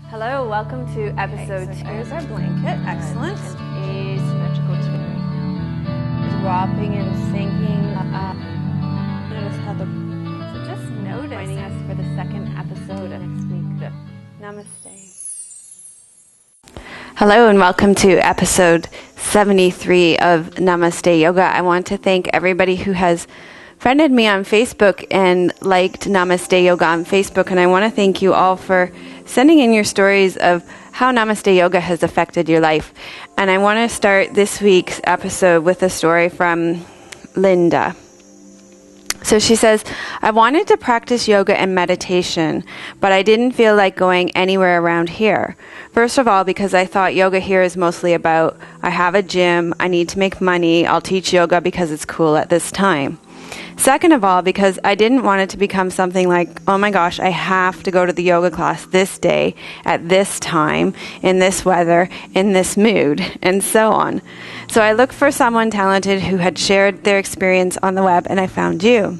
Hello, welcome to episode 2. There's our blanket, excellent. Asymmetrical twirling. Dropping and sinking up. Notice how So just notice. Joining us for the second episode of next week. Namaste. Hello and welcome to episode 73 of Namaste Yoga. I want to thank everybody who has friended me on Facebook and liked Namaste Yoga on Facebook, and I want to thank you all for sending in your stories of how Namaste Yoga has affected your life. And I want to start this week's episode with a story from Linda. So she says, I wanted to practice yoga and meditation, but I didn't feel like going anywhere around here. First of all, because I thought yoga here is mostly about, I have a gym, I need to make money, I'll teach yoga because it's cool at this time. Second of all, because I didn't want it to become something like, oh my gosh, I have to go to the yoga class this day, at this time, in this weather, in this mood, and so on. So I looked for someone talented who had shared their experience on the web, and I found you.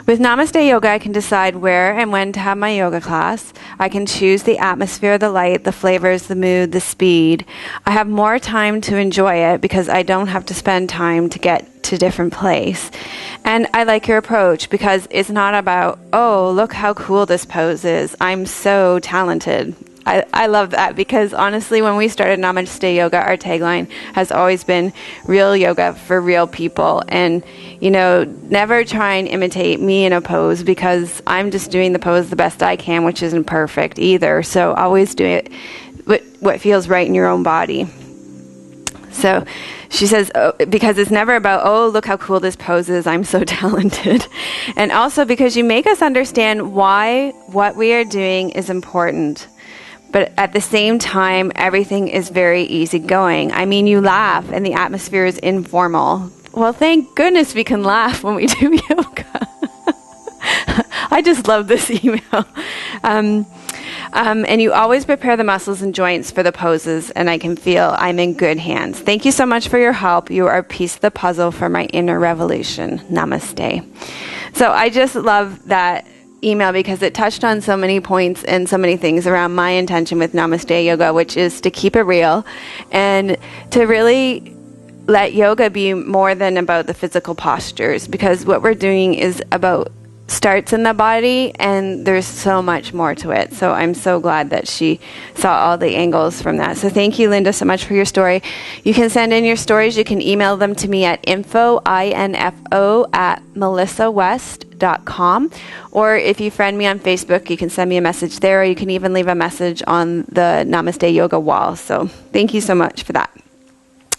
With Namaste Yoga, I can decide where and when to have my yoga class. I can choose the atmosphere, the light, the flavors, the mood, the speed. I have more time to enjoy it because I don't have to spend time to get to a different place. And I like your approach because it's not about, oh, look how cool this pose is. I'm so talented. I love that because honestly, when we started Namaste Yoga, our tagline has always been real yoga for real people. And, you know, never try and imitate me in a pose because I'm just doing the pose the best I can, which isn't perfect either. So always do it what feels right in your own body. So she says, because it's never about, oh, look how cool this pose is, I'm so talented. And also because you make us understand why what we are doing is important. But at the same time, everything is very easygoing. I mean, you laugh and the atmosphere is informal. Well, thank goodness we can laugh when we do yoga. I just love this email. And you always prepare the muscles and joints for the poses, and I can feel I'm in good hands. Thank you so much for your help. You are a piece of the puzzle for my inner revolution. Namaste. So I just love that email because it touched on so many points and so many things around my intention with Namaste Yoga, which is to keep it real and to really let yoga be more than about the physical postures, because what we're doing is about starts in the body and there's so much more to it. So I'm so glad that she saw all the angles from that. So thank you, Linda, so much for your story. You can send in your stories. You can email them to me at info@melissawest.com, or if you friend me on Facebook, you can send me a message there, or you can even leave a message on the Namaste Yoga wall. So thank you so much for that.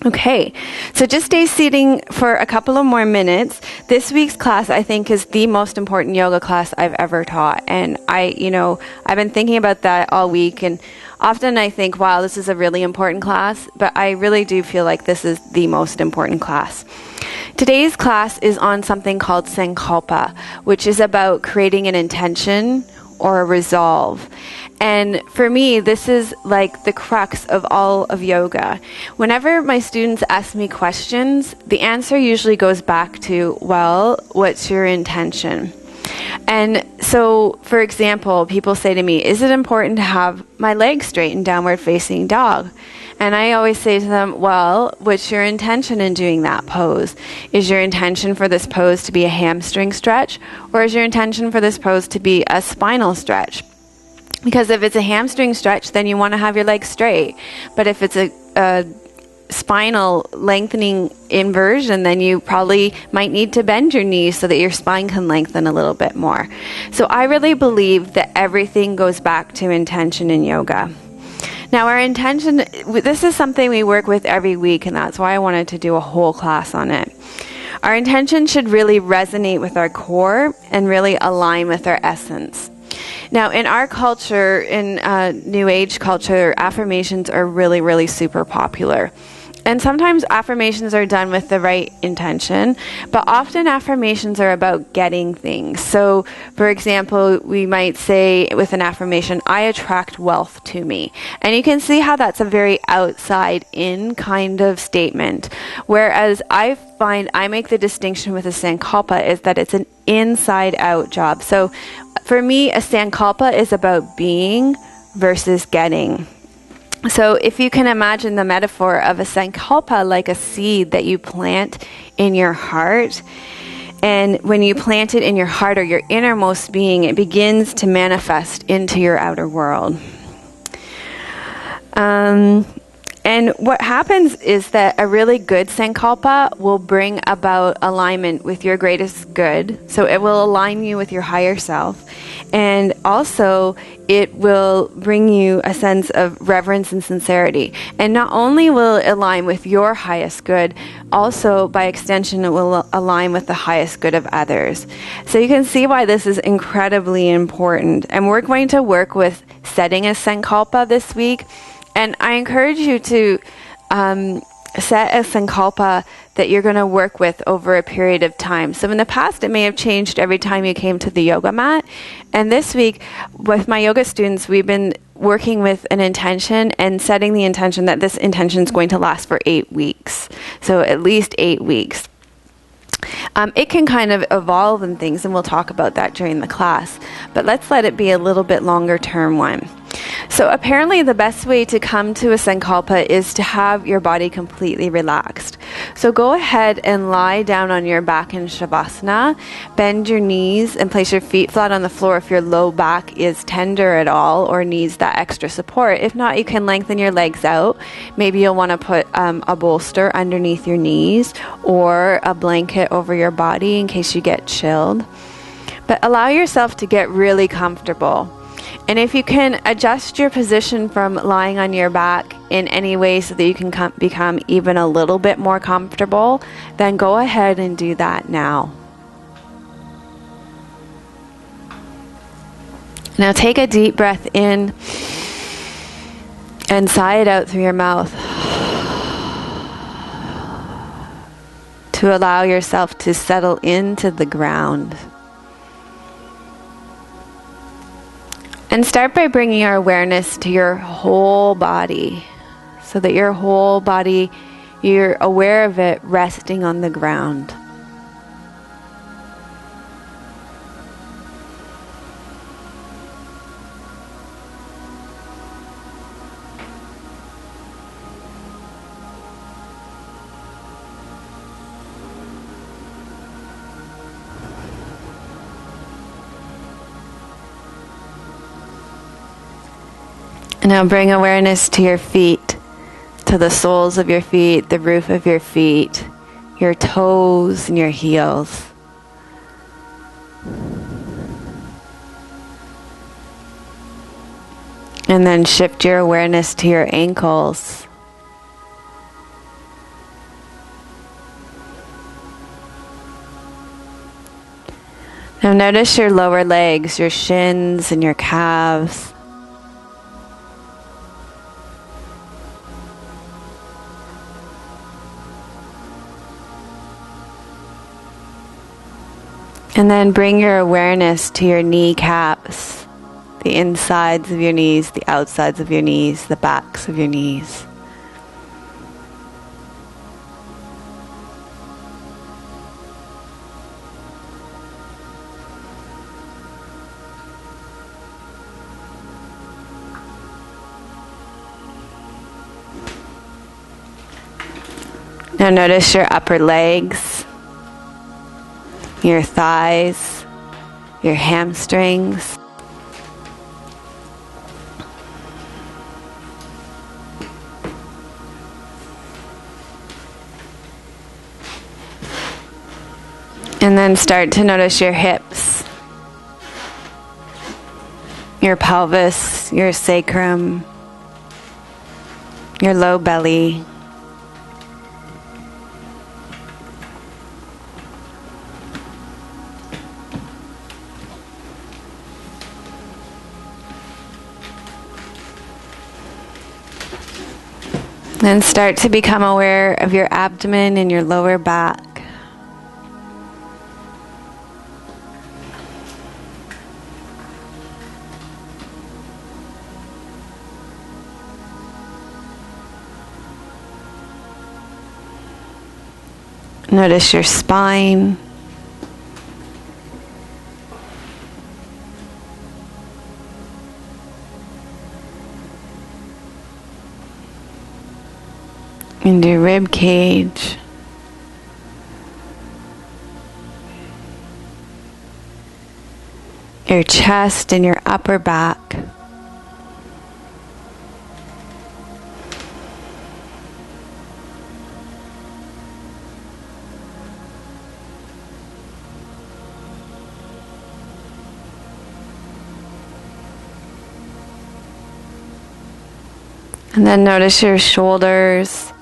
Okay, so just stay seating for a couple of more minutes. This week's class, I think, is the most important yoga class I've ever taught. And I've been thinking about that all week. And often I think, wow, this is a really important class. But I really do feel like this is the most important class. Today's class is on something called Sankalpa, which is about creating an intention or a resolve. And for me, this is like the crux of all of yoga. Whenever my students ask me questions, the answer usually goes back to, well, what's your intention? And so, for example, people say to me, is it important to have my legs straight in downward facing dog? And I always say to them, well, what's your intention in doing that pose? Is your intention for this pose to be a hamstring stretch? Or is your intention for this pose to be a spinal stretch? Because if it's a hamstring stretch, then you want to have your legs straight. But if it's a spinal lengthening inversion, then you probably might need to bend your knees so that your spine can lengthen a little bit more. So I really believe that everything goes back to intention in yoga. Now, our intention, this is something we work with every week, and that's why I wanted to do a whole class on it. Our intention should really resonate with our core and really align with our essence. Now, in our culture, in New Age culture, affirmations are really, really super popular. And sometimes affirmations are done with the right intention, but often affirmations are about getting things. So, for example, we might say with an affirmation, I attract wealth to me. And you can see how that's a very outside-in kind of statement. Whereas I find I make the distinction with a Sankalpa is that it's an inside-out job. So, for me, a Sankalpa is about being versus getting. So if you can imagine the metaphor of a Sankalpa like a seed that you plant in your heart, and when you plant it in your heart or your innermost being, it begins to manifest into your outer world. And what happens is that a really good Sankalpa will bring about alignment with your greatest good. So it will align you with your higher self. And also, it will bring you a sense of reverence and sincerity. And not only will it align with your highest good, also, by extension, it will align with the highest good of others. So you can see why this is incredibly important. And we're going to work with setting a Sankalpa this week. And I encourage you to set a Sankalpa that you're going to work with over a period of time. So in the past, it may have changed every time you came to the yoga mat. And this week, with my yoga students, we've been working with an intention and setting the intention that this intention is going to last for 8 weeks. So at least 8 weeks. It can kind of evolve and things, and we'll talk about that during the class. But let's let it be a little bit longer term one. So apparently the best way to come to a Sankalpa is to have your body completely relaxed. So go ahead and lie down on your back in Shavasana, bend your knees and place your feet flat on the floor if your low back is tender at all or needs that extra support. If not, you can lengthen your legs out. Maybe you'll want to put a bolster underneath your knees or a blanket over your body in case you get chilled. But allow yourself to get really comfortable. And if you can adjust your position from lying on your back in any way so that you can become even a little bit more comfortable, then go ahead and do that now. Now take a deep breath in and sigh it out through your mouth to allow yourself to settle into the ground. And start by bringing your awareness to your whole body, so that your whole body, you're aware of it resting on the ground. Now bring awareness to your feet, to the soles of your feet, the roof of your feet, your toes and your heels. And then shift your awareness to your ankles. Now notice your lower legs, your shins and your calves. And then bring your awareness to your kneecaps, the insides of your knees, the outsides of your knees, the backs of your knees. Now notice your upper legs, your thighs, your hamstrings. And then start to notice your hips, your pelvis, your sacrum, your low belly. Then start to become aware of your abdomen and your lower back. Notice your spine. into your rib cage, your chest and your upper back. And then notice your shoulders,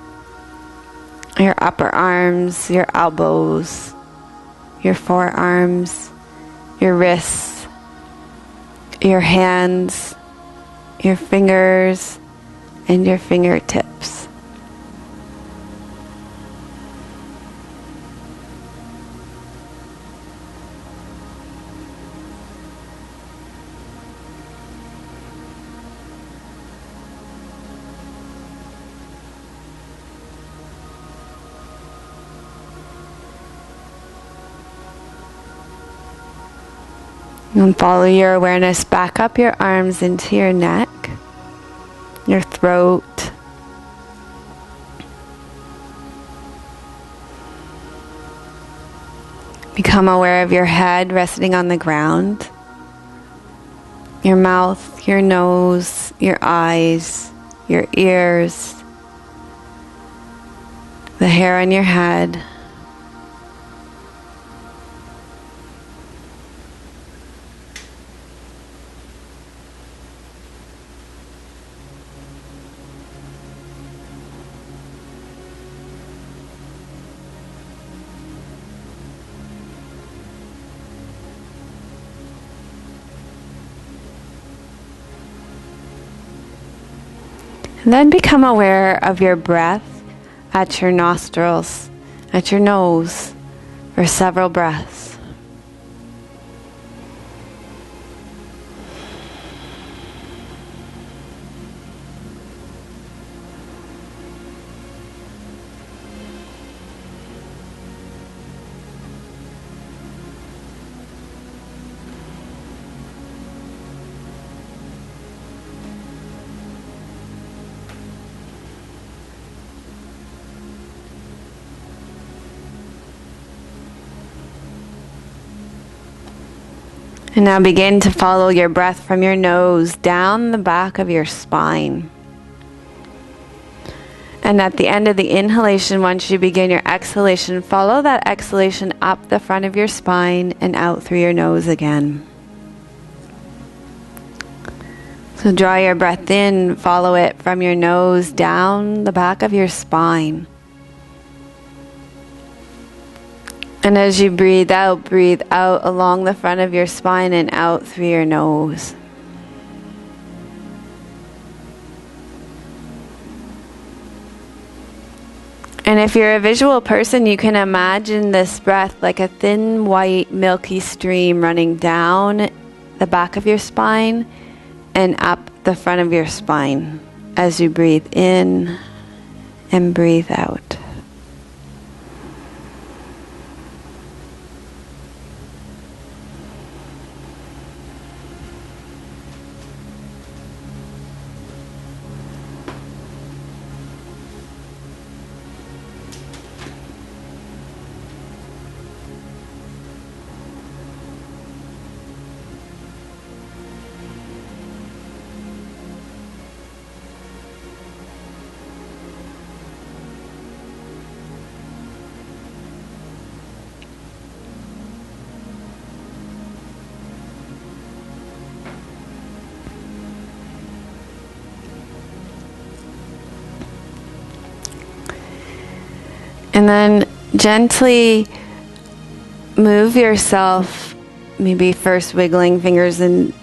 your upper arms, your elbows, your forearms, your wrists, your hands, your fingers, and your fingertips. And follow your awareness back up your arms into your neck, your throat, become aware of your head resting on the ground, your mouth, your nose, your eyes, your ears, the hair on your head. And then become aware of your breath at your nostrils, at your nose, for several breaths. And now begin to follow your breath from your nose down the back of your spine. And at the end of the inhalation, once you begin your exhalation, follow that exhalation up the front of your spine and out through your nose again. So draw your breath in, follow it from your nose down the back of your spine. And as you breathe out along the front of your spine and out through your nose. And if you're a visual person, you can imagine this breath like a thin, white, milky stream running down the back of your spine and up the front of your spine as you breathe in and breathe out. And then gently move yourself, maybe first wiggling fingers and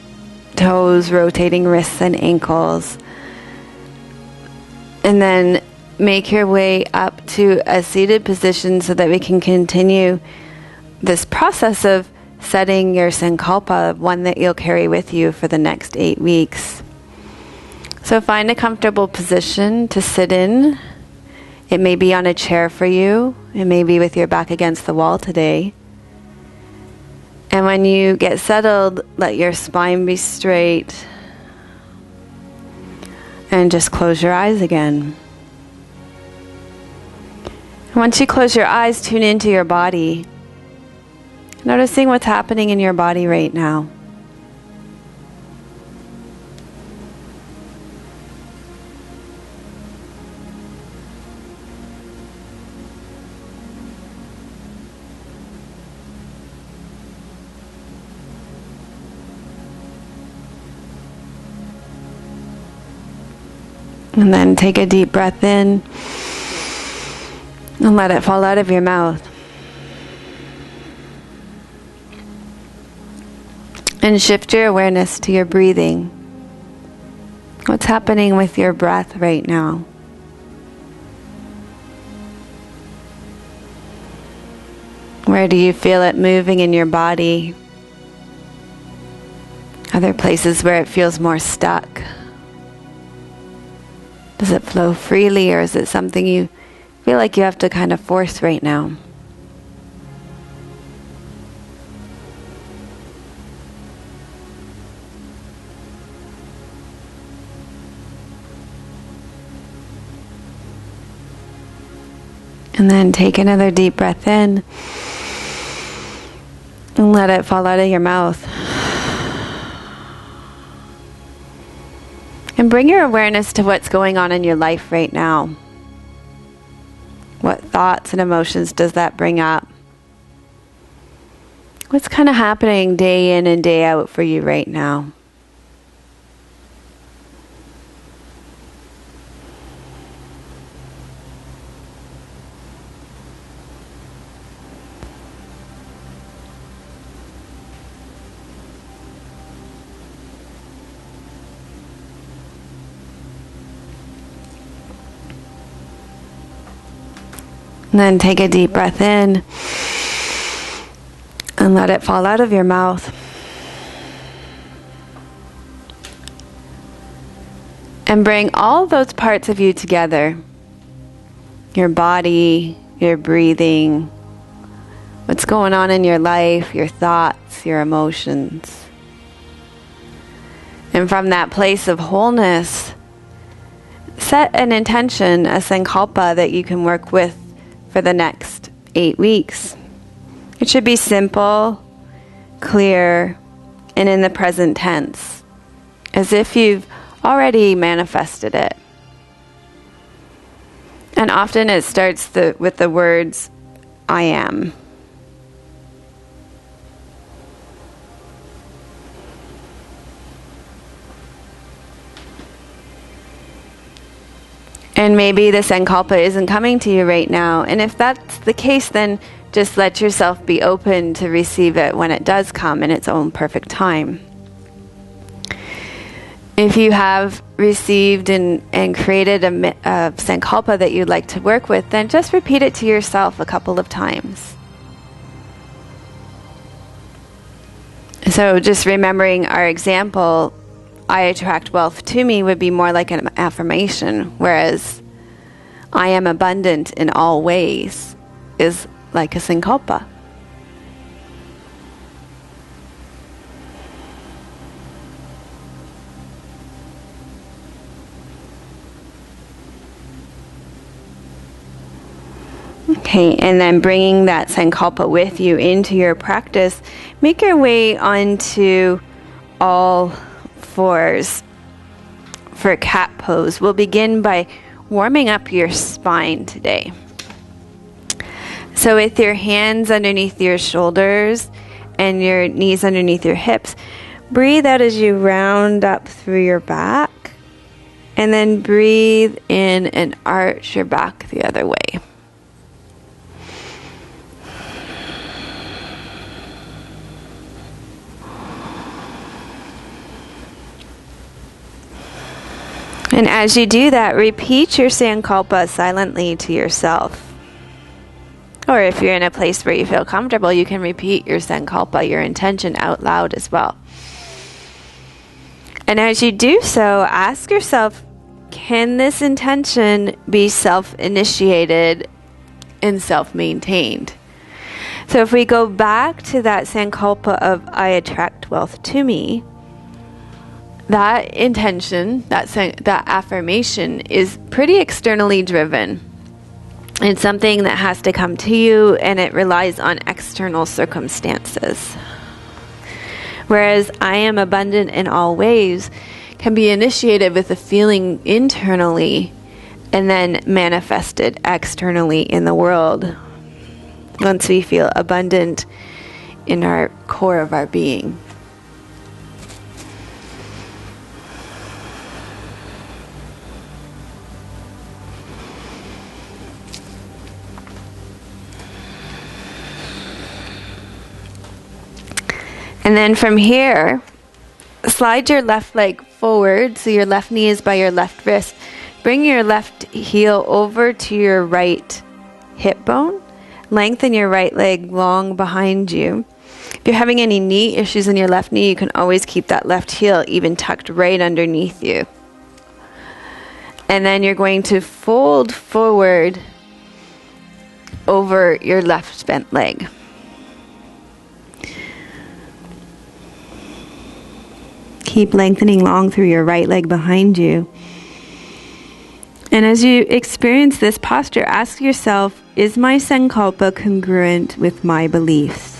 toes, rotating wrists and ankles. And then make your way up to a seated position so that we can continue this process of setting your Sankalpa, one that you'll carry with you for the next 8 weeks. So find a comfortable position to sit in. It may be on a chair for you. It may be with your back against the wall today. And when you get settled, let your spine be straight. And just close your eyes again. Once you close your eyes, tune into your body, noticing what's happening in your body right now. And then take a deep breath in and let it fall out of your mouth. And shift your awareness to your breathing. What's happening with your breath right now? Where do you feel it moving in your body? Are there places where it feels more stuck? Does it flow freely, or is it something you feel like you have to kind of force right now? And then take another deep breath in and let it fall out of your mouth. And bring your awareness to what's going on in your life right now. What thoughts and emotions does that bring up? What's kind of happening day in and day out for you right now? And then take a deep breath in and let it fall out of your mouth. And bring all those parts of you together. Your body, your breathing, what's going on in your life, your thoughts, your emotions. And from that place of wholeness, set an intention, a Sankalpa that you can work with for the next 8 weeks. It should be simple, clear, and in the present tense, as if you've already manifested it. And often it starts with the words, I am. And maybe the Sankalpa isn't coming to you right now. And if that's the case, then just let yourself be open to receive it when it does come in its own perfect time. If you have received and created a Sankalpa that you'd like to work with, then just repeat it to yourself a couple of times. So just remembering our example, I attract wealth to me would be more like an affirmation, whereas I am abundant in all ways is like a Sankalpa. Okay, and then bringing that Sankalpa with you into your practice, make your way onto all fours for cat pose. We'll begin by warming up your spine today. So with your hands underneath your shoulders and your knees underneath your hips, breathe out as you round up through your back, and then breathe in and arch your back the other way. And as you do that, repeat your Sankalpa silently to yourself. Or if you're in a place where you feel comfortable, you can repeat your Sankalpa, your intention, out loud as well. And as you do so, ask yourself, can this intention be self-initiated and self-maintained? So if we go back to that Sankalpa of I attract wealth to me, that intention, that affirmation is pretty externally driven. It's something that has to come to you, and it relies on external circumstances. Whereas I am abundant in all ways can be initiated with a feeling internally and then manifested externally in the world once we feel abundant in our core of our being. And then from here, slide your left leg forward, so your left knee is by your left wrist. Bring your left heel over to your right hip bone. Lengthen your right leg long behind you. If you're having any knee issues in your left knee, you can always keep that left heel even tucked right underneath you. And then you're going to fold forward over your left bent leg. Keep lengthening long through your right leg behind you. And as you experience this posture, ask yourself, is my Sankalpa congruent with my beliefs?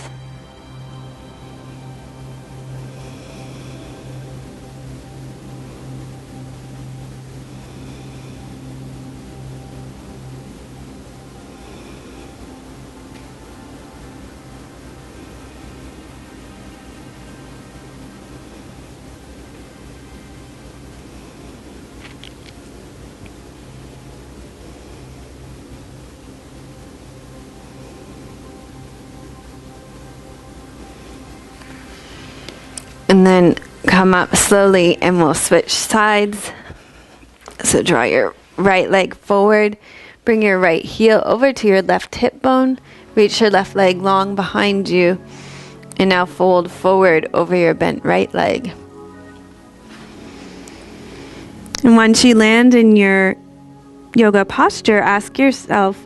And then come up slowly and we'll switch sides. So draw your right leg forward. Bring your right heel over to your left hip bone. Reach your left leg long behind you. And now fold forward over your bent right leg. And once you land in your yoga posture, ask yourself,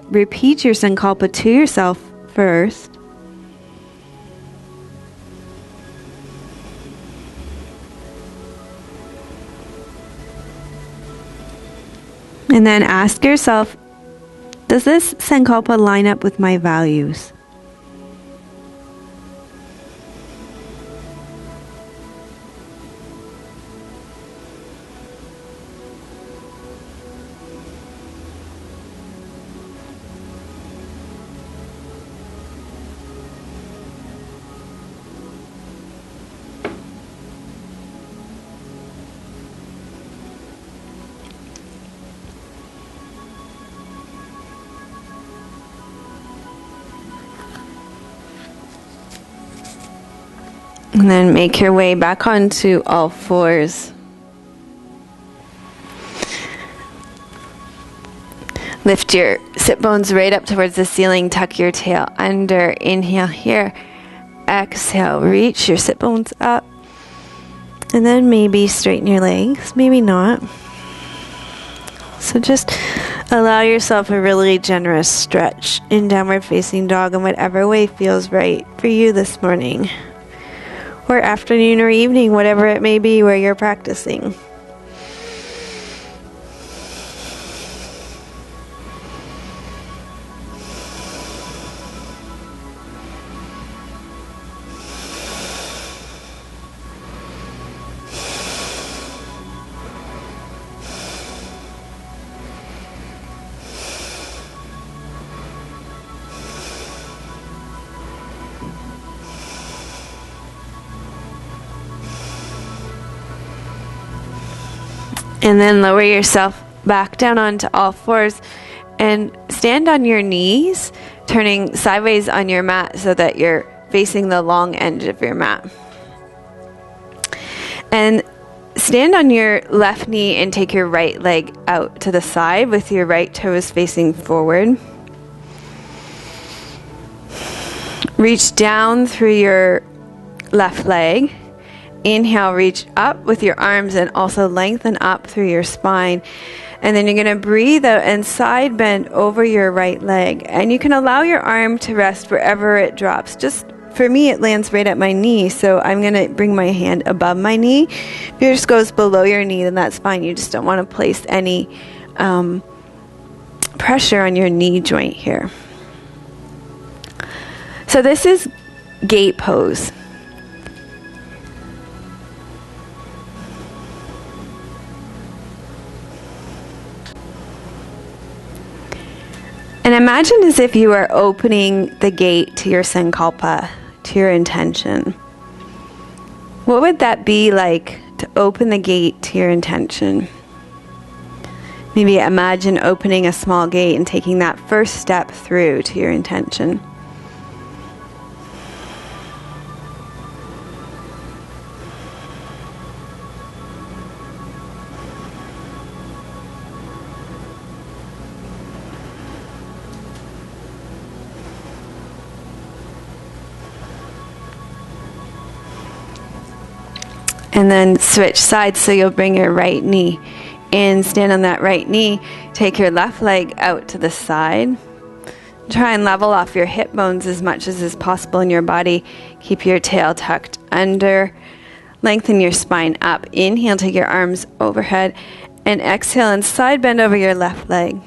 repeat your Sankalpa to yourself first. And then ask yourself, does this Sankalpa line up with my values? And then make your way back onto all fours. Lift your sit bones right up towards the ceiling. Tuck your tail under. Inhale here. Exhale. Reach your sit bones up. And then maybe straighten your legs. Maybe not. So just allow yourself a really generous stretch in downward facing dog in whatever way feels right for you this morning. Or afternoon or evening, whatever it may be where you're practicing. And then lower yourself back down onto all fours and stand on your knees, turning sideways on your mat so that you're facing the long edge of your mat. And stand on your left knee and take your right leg out to the side with your right toes facing forward. Reach down through your left leg. Inhale, reach up with your arms and also lengthen up through your spine. And then you're going to breathe out and side bend over your right leg. And you can allow your arm to rest wherever it drops. Just for me, it lands right at my knee. So I'm going to bring my hand above my knee. If yours goes below your knee, then that's fine. You just don't want to place any pressure on your knee joint here. So this is gate pose. And imagine as if you are opening the gate to your Sankalpa, to your intention. What would that be like to open the gate to your intention? Maybe imagine opening a small gate and taking that first step through to your intention. And then switch sides, so you'll bring your right knee in, stand on that right knee, take your left leg out to the side. Try and level off your hip bones as much as is possible in your body. Keep your tail tucked under. Lengthen your spine up. Inhale, take your arms overhead. And exhale and side bend over your left leg.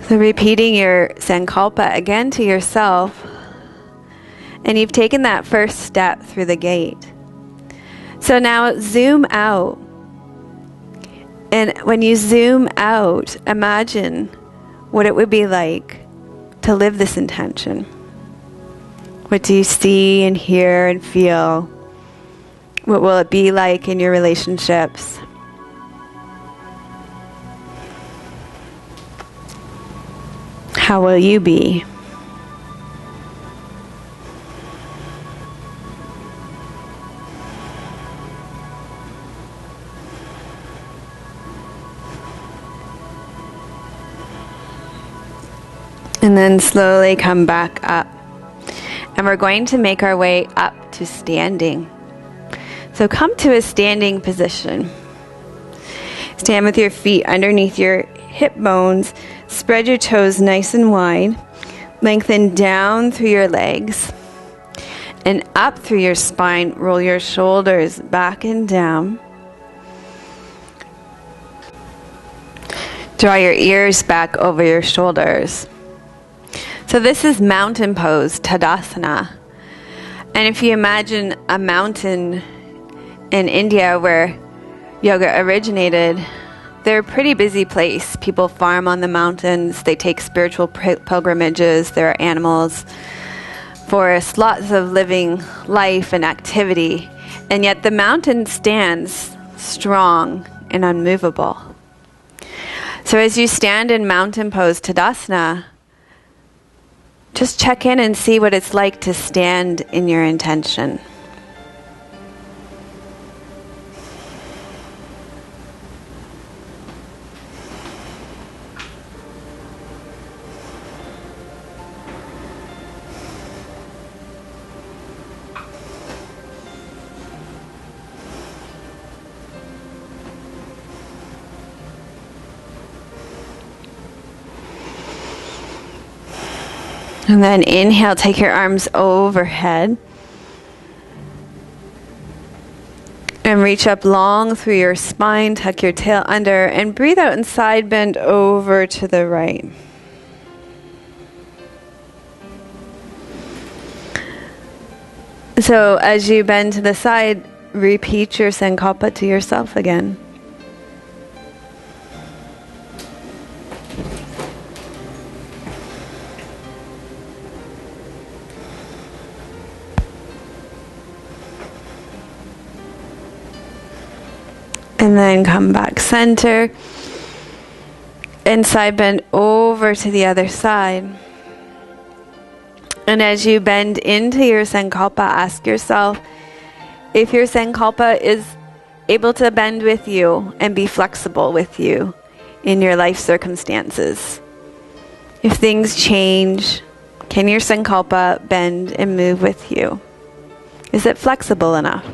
So repeating your Sankalpa again to yourself. And you've taken that first step through the gate. So now zoom out. And when you zoom out, imagine what it would be like to live this intention. What do you see and hear and feel? What will it be like in your relationships? How will you be? And then slowly come back up. And we're going to make our way up to standing. So come to a standing position. Stand with your feet underneath your hip bones. Spread your toes nice and wide. Lengthen down through your legs. And up through your spine. Roll your shoulders back and down. Draw your ears back over your shoulders. So this is mountain pose, Tadasana. And if you imagine a mountain in India where yoga originated, they're a pretty busy place. People farm on the mountains. They take spiritual pilgrimages. There are animals, forests, lots of living life and activity. And yet the mountain stands strong and unmovable. So as you stand in mountain pose, Tadasana, just check in and see what it's like to stand in your intention. And then inhale, take your arms overhead. And reach up long through your spine, tuck your tail under, and breathe out and side bend over to the right. So as you bend to the side, repeat your Sankalpa to yourself again. And then come back center and side bend over to the other side. And as you bend into your Sankalpa, ask yourself if your Sankalpa is able to bend with you and be flexible with you in your life circumstances. If things change, can your Sankalpa bend and move with you? Is it flexible enough?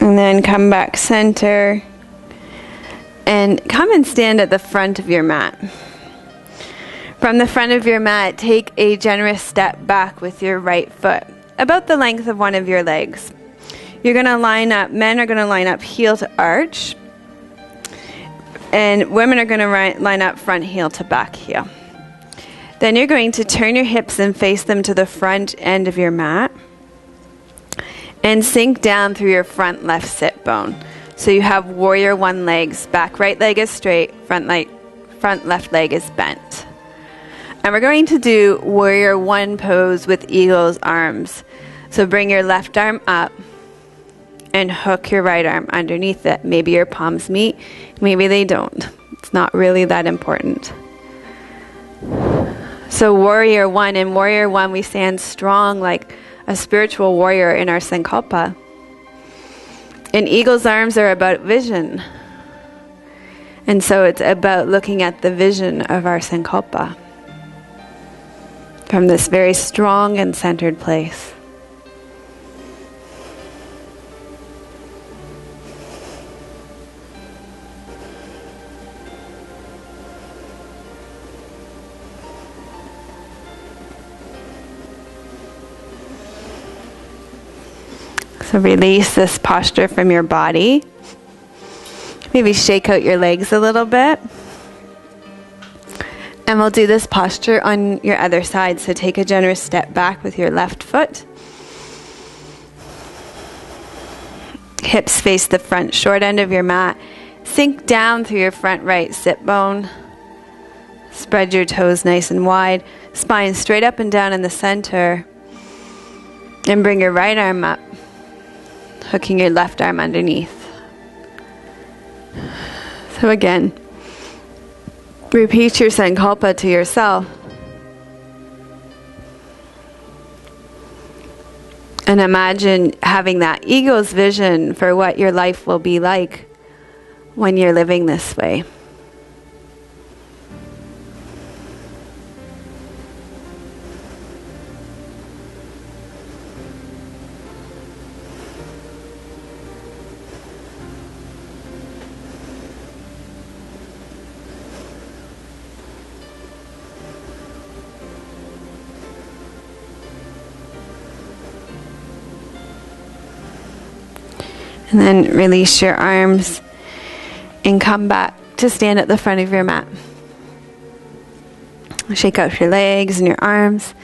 And then come back center and come and stand at the front of your mat. From the front of your mat, take a generous step back with your right foot, about the length of one of your legs. You're going to line up, men are going to line up heel to arch, and women are going to line up front heel to back heel. Then you're going to turn your hips and face them to the front end of your mat, and sink down through your front left sit bone. So you have warrior one legs, back right leg is straight, front left leg is bent. And we're going to do warrior one pose with eagle's arms. So bring your left arm up and hook your right arm underneath it. Maybe your palms meet, maybe they don't. It's not really that important. So warrior one, in warrior one we stand strong like a spiritual warrior in our Sankalpa. And eagle's arms are about vision. And so it's about looking at the vision of our Sankalpa from this very strong and centered place. So release this posture from your body. Maybe shake out your legs a little bit. And we'll do this posture on your other side. So take a generous step back with your left foot. Hips face the front short end of your mat. Sink down through your front right sit bone. Spread your toes nice and wide. Spine straight up and down in the center. And bring your right arm up, hooking your left arm underneath. So again, repeat your Sankalpa to yourself. And imagine having that ego's vision for what your life will be like when you're living this way. And then release your arms and come back to stand at the front of your mat. Shake out your legs and your arms.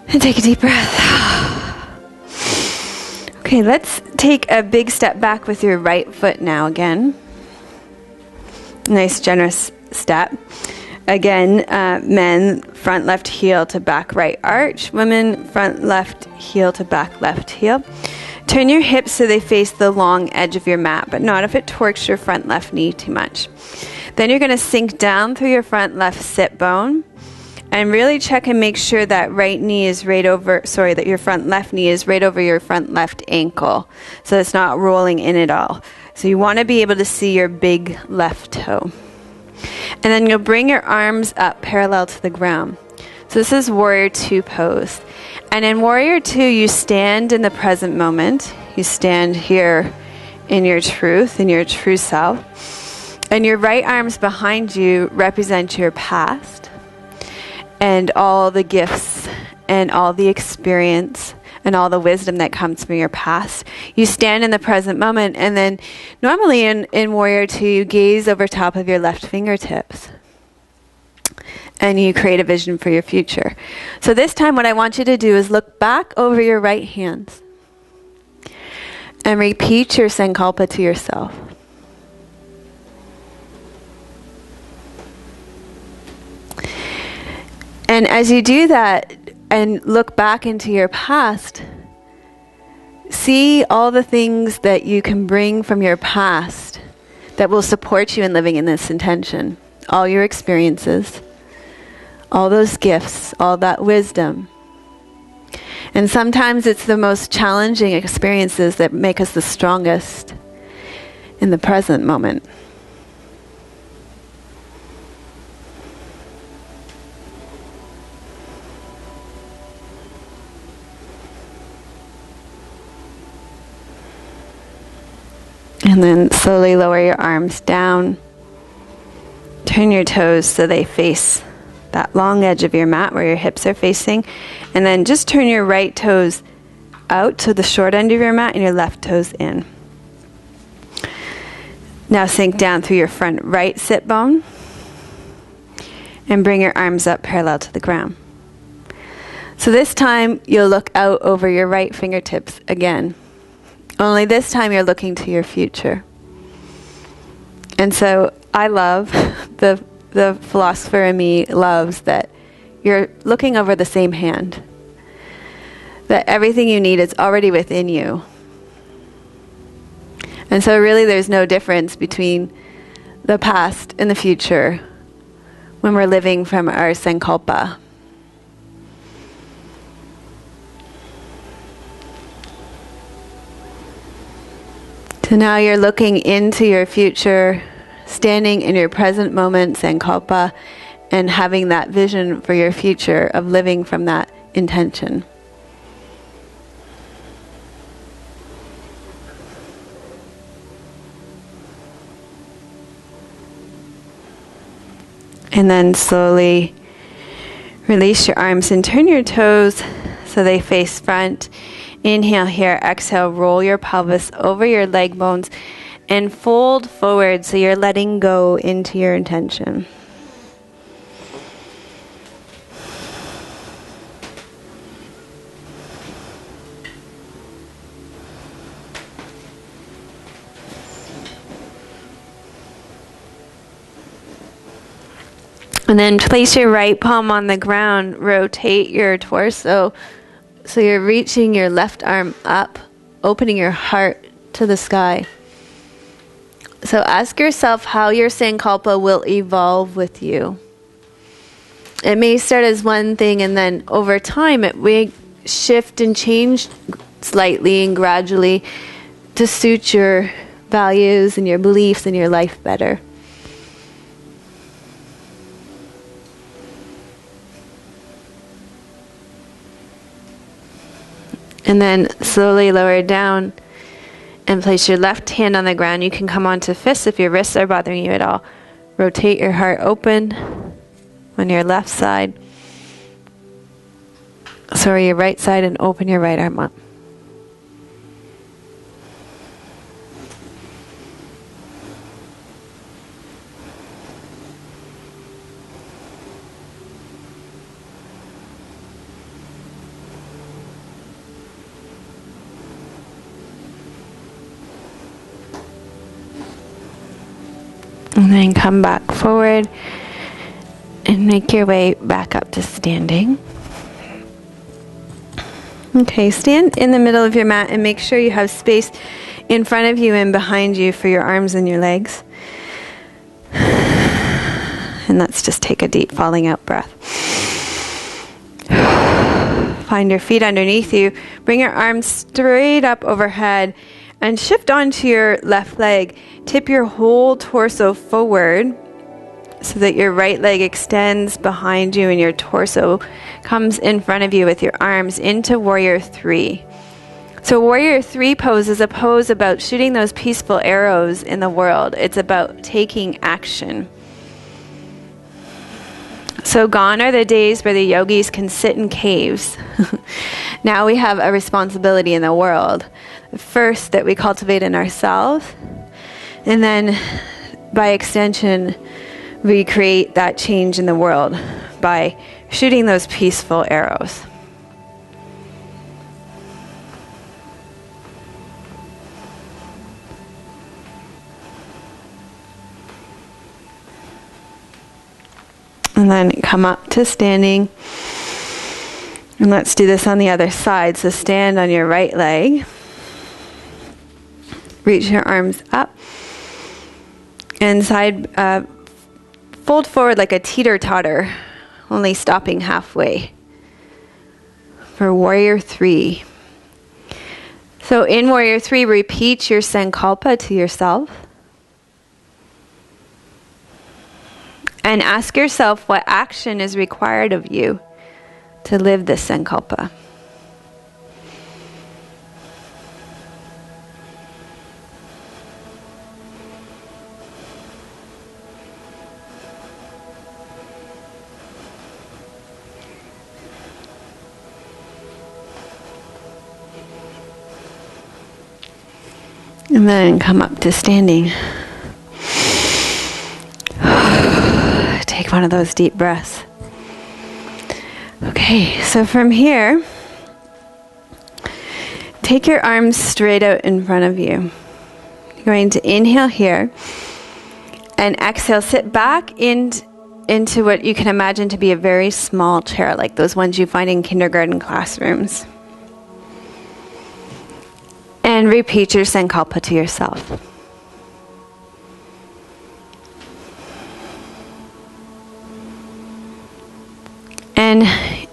And take a deep breath. Okay, let's take a big step back with your right foot now again. Nice generous step. Again, men, front left heel to back right arch. Women, front left heel to back left heel. Turn your hips so they face the long edge of your mat, but not if it torques your front left knee too much. Then you're going to sink down through your front left sit bone and really check and make sure that that your front left knee is right over your front left ankle. So it's not rolling in at all. So you want to be able to see your big left toe. And then you'll bring your arms up parallel to the ground. So this is warrior two pose. And in warrior two, you stand in the present moment. You stand here in your truth, in your true self. And your right arms behind you represent your past and all the gifts and all the experience and all the wisdom that comes from your past. You stand in the present moment, and then normally in warrior two, you gaze over top of your left fingertips. And you create a vision for your future. So this time what I want you to do is look back over your right hands and repeat your Sankalpa to yourself. And as you do that and look back into your past, see all the things that you can bring from your past that will support you in living in this intention. All your experiences, all those gifts, all that wisdom. And sometimes it's the most challenging experiences that make us the strongest in the present moment. And then slowly lower your arms down. Turn your toes so they face that long edge of your mat where your hips are facing. And then just turn your right toes out to the short end of your mat and your left toes in. Now sink down through your front right sit bone and bring your arms up parallel to the ground. So this time you'll look out over your right fingertips again. Only this time you're looking to your future. And so I love, the philosopher in me loves that you're looking over the same hand. That everything you need is already within you. And so really there's no difference between the past and the future when we're living from our Sankalpa. So now you're looking into your future, standing in your present moment, Sankalpa, and having that vision for your future of living from that intention. And then slowly release your arms and turn your toes so they face front. Inhale here, exhale, roll your pelvis over your leg bones and fold forward so you're letting go into your intention. And then place your right palm on the ground, rotate your torso so you're reaching your left arm up, opening your heart to the sky. So ask yourself how your Sankalpa will evolve with you. It may start as one thing and then over time it may shift and change slightly and gradually to suit your values and your beliefs and your life better. And then slowly lower it down and place your left hand on the ground. You can come onto fists if your wrists are bothering you at all. Rotate your heart open on your left side. Sorry, your right side, and open your right arm up. And then come back forward and make your way back up to standing. Okay, stand in the middle of your mat and make sure you have space in front of you and behind you for your arms and your legs. And let's just take a deep falling out breath. Find your feet underneath you. Bring your arms straight up overhead and shift onto your left leg. Tip your whole torso forward so that your right leg extends behind you and your torso comes in front of you with your arms into Warrior 3. So Warrior 3 pose is a pose about shooting those peaceful arrows in the world. It's about taking action. So gone are the days where the yogis can sit in caves. Now we have a responsibility in the world. First, that we cultivate in ourselves, and then by extension we create that change in the world by shooting those peaceful arrows. And then come up to standing. And let's do this on the other side. So stand on your right leg. Reach your arms up. And fold forward like a teeter-totter, only stopping halfway. For Warrior 3. So in Warrior 3, repeat your Sankalpa to yourself. And ask yourself what action is required of you to live this Sankalpa. And then come up to standing. Take one of those deep breaths. Okay, so from here, take your arms straight out in front of you. You're going to inhale here and exhale. Sit back into what you can imagine to be a very small chair, like those ones you find in kindergarten classrooms. And repeat your Sankalpa to yourself. And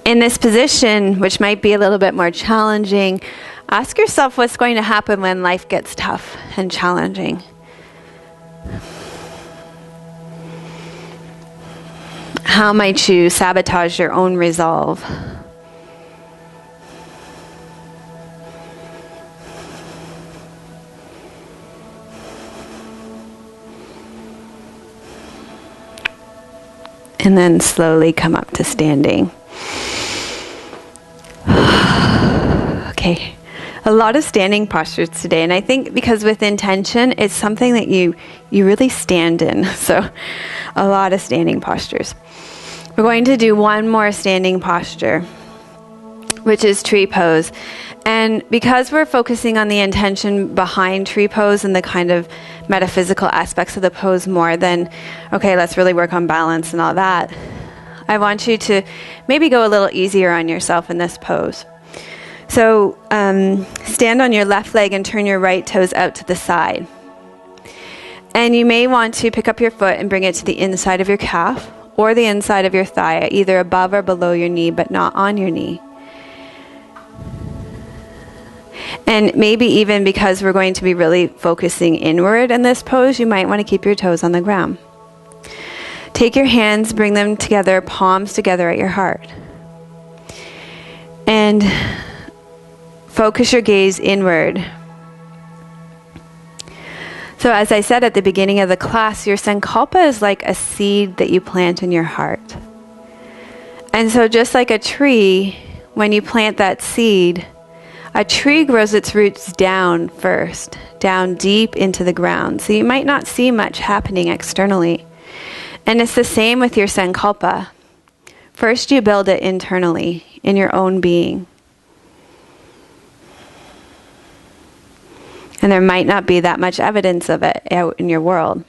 in this position, which might be a little bit more challenging, ask yourself what's going to happen when life gets tough and challenging. How might you sabotage your own resolve? And then slowly come up to standing. Okay, a lot of standing postures today, and I think because with intention, it's something that you really stand in. So, a lot of standing postures. We're going to do one more standing posture, which is tree pose. And because we're focusing on the intention behind tree pose and the kind of metaphysical aspects of the pose more than, okay, let's really work on balance and all that, I want you to maybe go a little easier on yourself in this pose. So stand on your left leg and turn your right toes out to the side. And you may want to pick up your foot and bring it to the inside of your calf or the inside of your thigh, either above or below your knee, but not on your knee. And maybe even because we're going to be really focusing inward in this pose, you might want to keep your toes on the ground. Take your hands, bring them together, palms together at your heart. And focus your gaze inward. So as I said at the beginning of the class, your Sankalpa is like a seed that you plant in your heart. And so just like a tree, when you plant that seed, a tree grows its roots down first, down deep into the ground. So you might not see much happening externally. And it's the same with your Sankalpa. First you build it internally, in your own being. And there might not be that much evidence of it out in your world.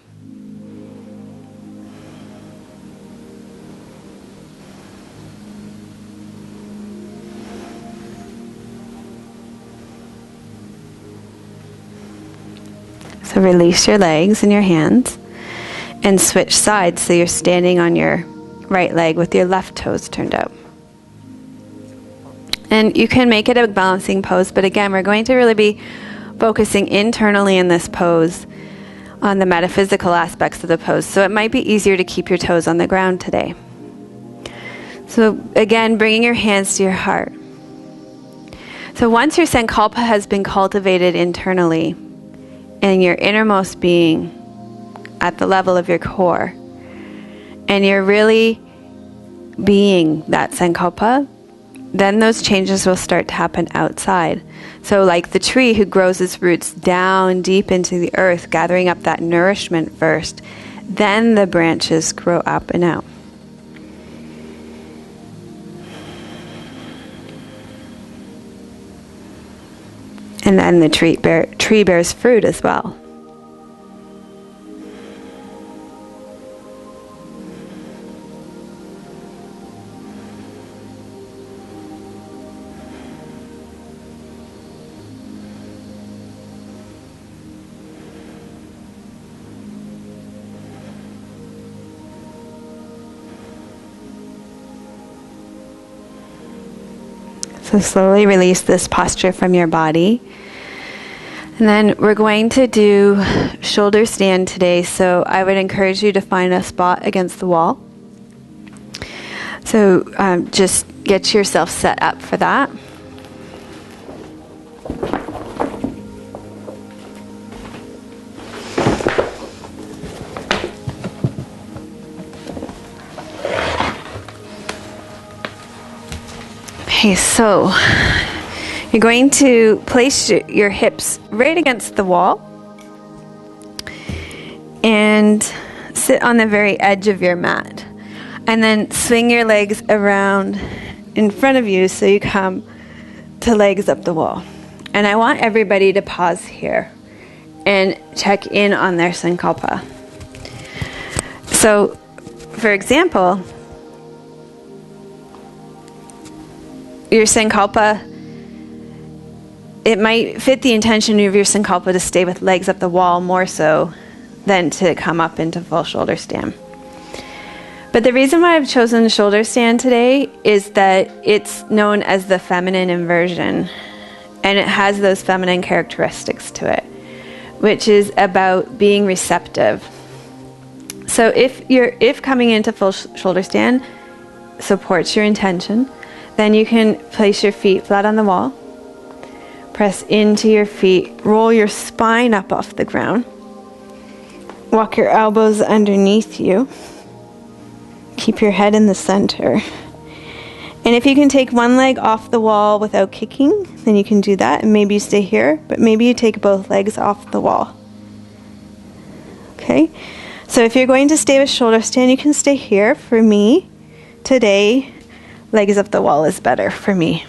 So release your legs and your hands and switch sides so you're standing on your right leg with your left toes turned out. And you can make it a balancing pose, but again, we're going to really be focusing internally in this pose on the metaphysical aspects of the pose. So it might be easier to keep your toes on the ground today. So again, bringing your hands to your heart. So once your Sankalpa has been cultivated internally, in your innermost being, at the level of your core, and you're really being that Sankalpa, then those changes will start to happen outside. So like the tree who grows its roots down deep into the earth, gathering up that nourishment first, then the branches grow up and out. And then the tree bears fruit as well. So slowly release this posture from your body. And then we're going to do shoulder stand today. So I would encourage you to find a spot against the wall. So just get yourself set up for that. Okay, so you're going to place your hips right against the wall. sit on the very edge of your mat. And then swing your legs around in front of you so you come to legs up the wall. And I want everybody to pause here and check in on their Sankalpa. So, for example, your Sankalpa, it might fit the intention of your Sankalpa to stay with legs up the wall more so than to come up into full shoulder stand. But the reason why I've chosen shoulder stand today is that it's known as the feminine inversion, and it has those feminine characteristics to it, which is about being receptive. So if coming into full shoulder stand supports your intention, then you can place your feet flat on the wall, press into your feet, roll your spine up off the ground, walk your elbows underneath you, keep your head in the center. And if you can take one leg off the wall without kicking, then you can do that, and maybe you stay here, but maybe you take both legs off the wall. Okay? So if you're going to stay with shoulder stand, you can stay here. For me, today, legs up the wall is better for me.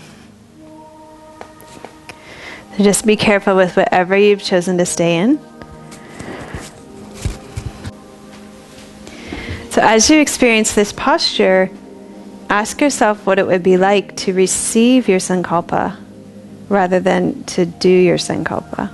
So just be careful with whatever you've chosen to stay in. So as you experience this posture, ask yourself what it would be like to receive your Sankalpa rather than to do your Sankalpa.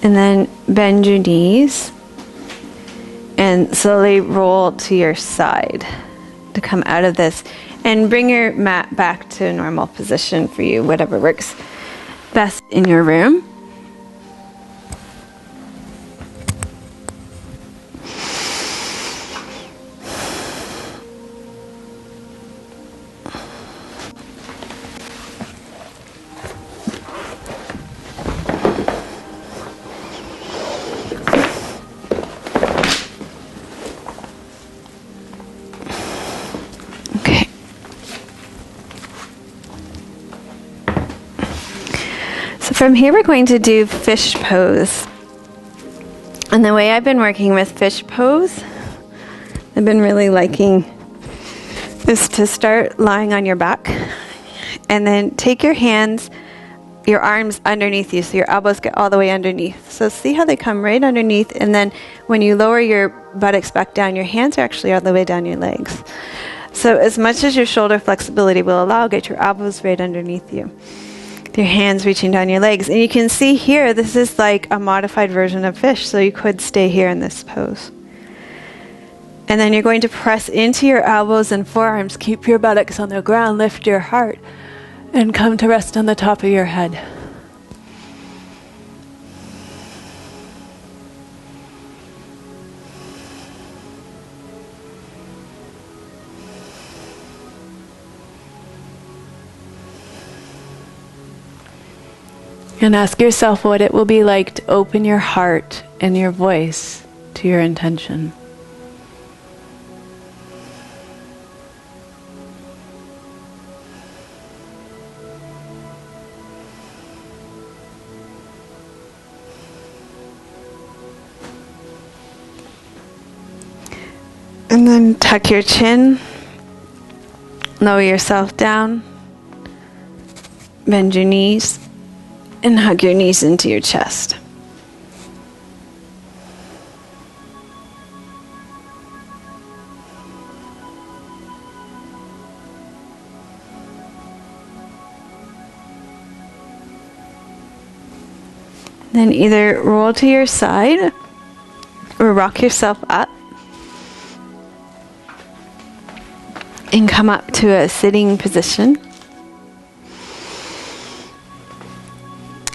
And then bend your knees and slowly roll to your side to come out of this. And bring your mat back to a normal position for you, whatever works best in your room. From here we're going to do fish pose. And the way I've been working with fish pose, I've been really liking, is to start lying on your back and then take your hands, your arms underneath you so your elbows get all the way underneath. So see how they come right underneath, and then when you lower your buttocks back down, your hands are actually all the way down your legs. So as much as your shoulder flexibility will allow, get your elbows right underneath you. Your hands reaching down your legs. And you can see here, this is like a modified version of fish, so you could stay here in this pose. And then you're going to press into your elbows and forearms, keep your buttocks on the ground, lift your heart, and come to rest on the top of your head. And ask yourself what it will be like to open your heart and your voice to your intention. And then tuck your chin, lower yourself down, bend your knees, and hug your knees into your chest. Then either roll to your side or rock yourself up and come up to a sitting position.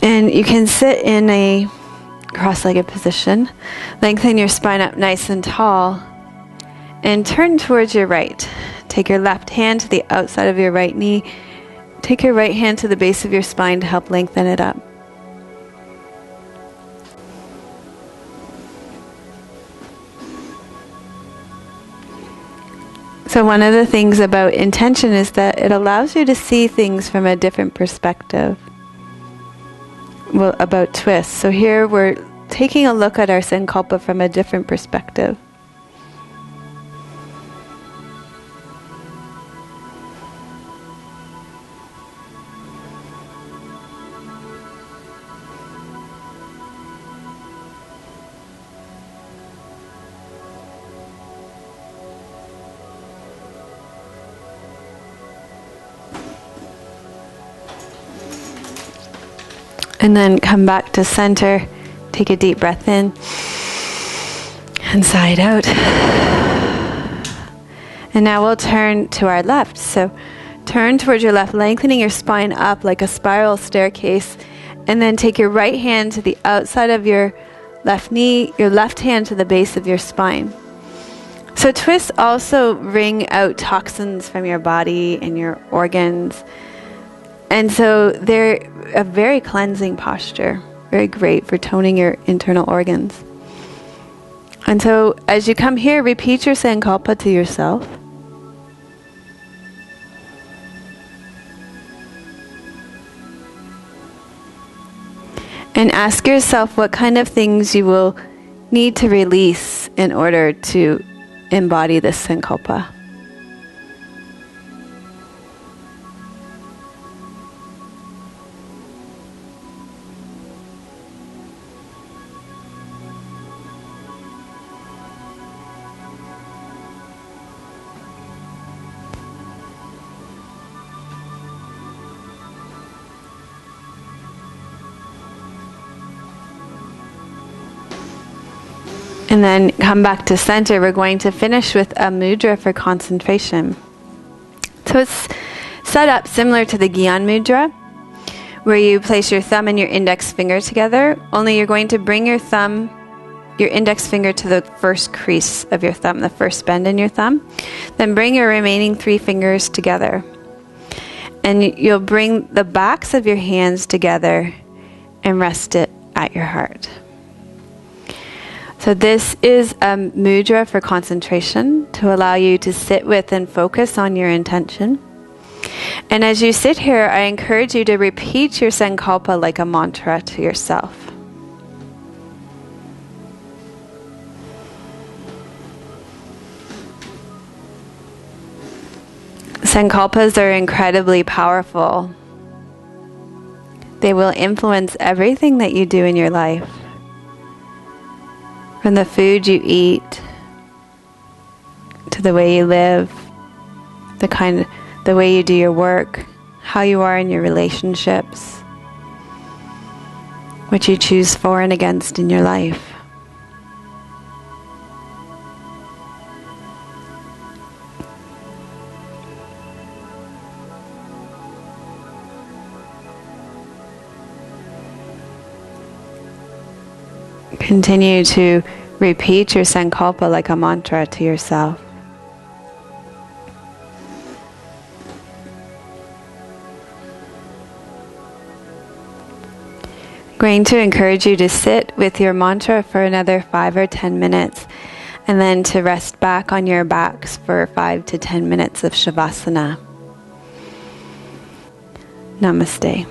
And you can sit in a cross-legged position. Lengthen your spine up nice and tall. And turn towards your right. Take your left hand to the outside of your right knee. Take your right hand to the base of your spine to help lengthen it up. So one of the things about intention is that it allows you to see things from a different perspective. Well, about twists. So here we're taking a look at our Sankalpa from a different perspective. And then come back to center. Take a deep breath in. And sigh it out. And now we'll turn to our left. So turn towards your left, lengthening your spine up like a spiral staircase. And then take your right hand to the outside of your left knee, your left hand to the base of your spine. So twists also wring out toxins from your body and your organs. And so they're a very cleansing posture, very great for toning your internal organs. And so as you come here, repeat your Sankalpa to yourself. And ask yourself what kind of things you will need to release in order to embody this Sankalpa. And then come back to center. We're going to finish with a mudra for concentration. So it's set up similar to the Gyan mudra, where you place your thumb and your index finger together, only you're going to bring your index finger to the first crease of your thumb, the first bend in your thumb. Then bring your remaining 3 fingers together. And you'll bring the backs of your hands together and rest it at your heart. So this is a mudra for concentration to allow you to sit with and focus on your intention. And as you sit here, I encourage you to repeat your Sankalpa like a mantra to yourself. Sankalpas are incredibly powerful. They will influence everything that you do in your life. From the food you eat, to the way you live, the way you do your work, how you are in your relationships, what you choose for and against in your life. Continue to repeat your Sankalpa like a mantra to yourself. I'm going to encourage you to sit with your mantra for another 5 or 10 minutes, and then to rest back on your backs for 5 to 10 minutes of Shavasana. Namaste.